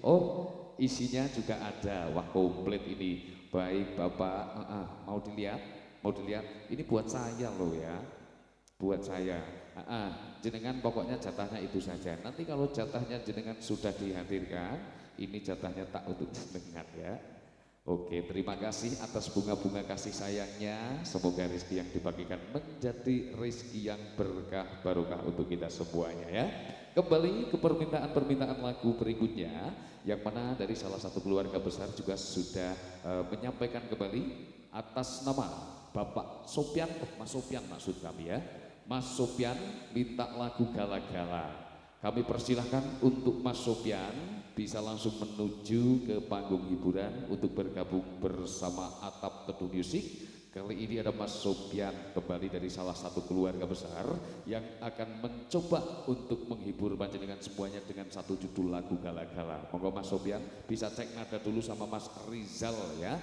Oh, isinya juga ada. Wah, komplit ini. Baik, Bapak. Mau dilihat? Mau dilihat? Ini buat saya loh ya. Buat saya. Jenengan pokoknya jatahnya itu saja. Nanti kalau jatahnya jenengan sudah dihadirkan, ini jatahnya tak untuk jenengan ya. Oke, terima kasih atas bunga-bunga kasih sayangnya. Semoga rezeki yang dibagikan menjadi rezeki yang berkah barokah untuk kita semuanya ya. Kembali ke permintaan-permintaan lagu berikutnya, yang mana dari salah satu keluarga besar juga sudah menyampaikan kembali atas nama Bapak Sopian, Mas Sopian maksud kami ya. Mas Sopian minta lagu Gala-Gala. Kami persilahkan untuk Mas Sopian bisa langsung menuju ke panggung hiburan untuk bergabung bersama Atap Teduh Music. Kali ini ada Mas Sopian kembali dari salah satu keluarga besar yang akan mencoba untuk menghibur panjenengan semuanya dengan satu judul lagu Gala-Gala. Monggo Mas Sopian bisa cek nada dulu sama Mas Rizal ya.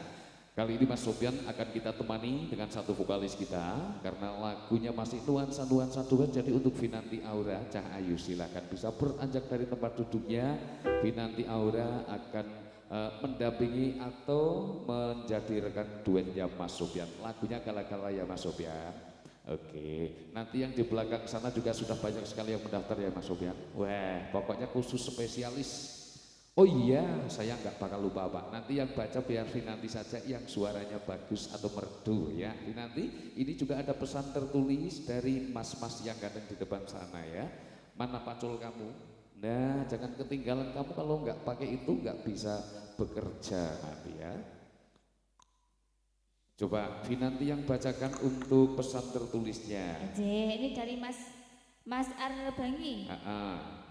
Kali ini Mas Sopian akan kita temani dengan satu vokalis kita karena lagunya masih nuansa-nuansa duet. Jadi untuk Vinanti Aura Cahayu silakan bisa beranjak dari tempat duduknya. Vinanti Aura akan mendampingi atau menjadi rekan duetnya Mas Sopian. Lagunya Gala-Gala ya Mas Sopian. Oke, nanti yang di belakang sana juga sudah banyak sekali yang mendaftar ya Mas Sopian. Wah, pokoknya khusus spesialis. Oh iya, saya nggak bakal lupa Pak. Nanti yang baca biar Vinanti saja yang suaranya bagus atau merdu ya. Vinanti, ini juga ada pesan tertulis dari mas-mas yang ganteng di depan sana ya. Mana pacul kamu? Nah, jangan ketinggalan kamu kalau nggak pakai itu nggak bisa bekerja nanti ya. Coba Vinanti yang bacakan untuk pesan tertulisnya. Ini dari Mas Arbangi.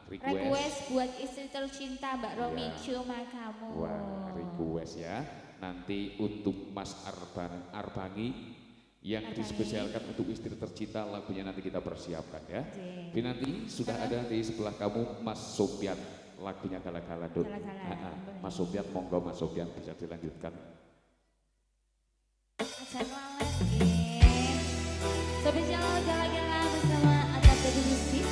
Request buat istri tercinta Mbak Romi cuma kamu. Wah, request ya. Nanti untuk Mas Arbangi yang dispesialkan untuk istri tercinta, lagunya nanti kita persiapkan ya. Nanti sudah ada di sebelah kamu Mas Sopian, lagunya Gala-Gala. Mas Sopian, monggo Mas Sopian bisa dilanjutkan. Spesial Gala-Gala bersama Atap Teduh Music.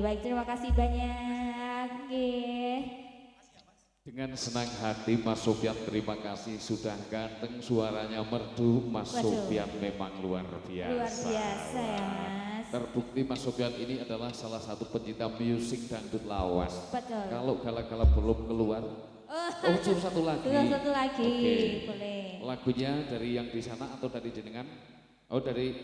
Baik, terima kasih banyak. Nggih. Dengan senang hati Mas Sofyan, terima kasih sudah ganteng, suaranya merdu. Mas Waduh. Sofyan memang luar biasa. Luar biasa ya Mas. Terbukti Mas Sofyan ini adalah salah satu pencinta musik dangdut lawas. Betul. Kalau gala-gala belum keluar, oh suruh satu lagi. Sudah satu lagi, Oke. boleh. Lagunya dari yang di sana atau dari jenengan? Oh dari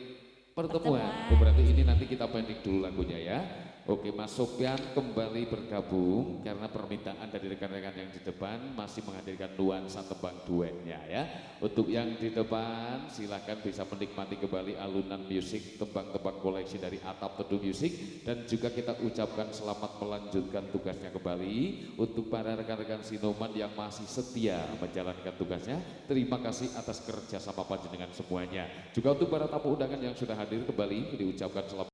pertemuan. Pertemuan. Oh, berarti ini nanti kita pending dulu lagunya ya. Oke, Mas Sofyan kembali bergabung karena permintaan dari rekan-rekan yang di depan masih menghadirkan nuansa tembang duetnya ya. Untuk yang di depan silakan bisa menikmati kembali alunan musik tembang-tembang koleksi dari Atap Teduh Music, dan juga kita ucapkan selamat melanjutkan tugasnya kembali untuk para rekan-rekan Sinoman yang masih setia menjalankan tugasnya. Terima kasih atas kerjasama panjenengan semuanya. Juga untuk para tamu undangan yang sudah hadir kembali diucapkan selamat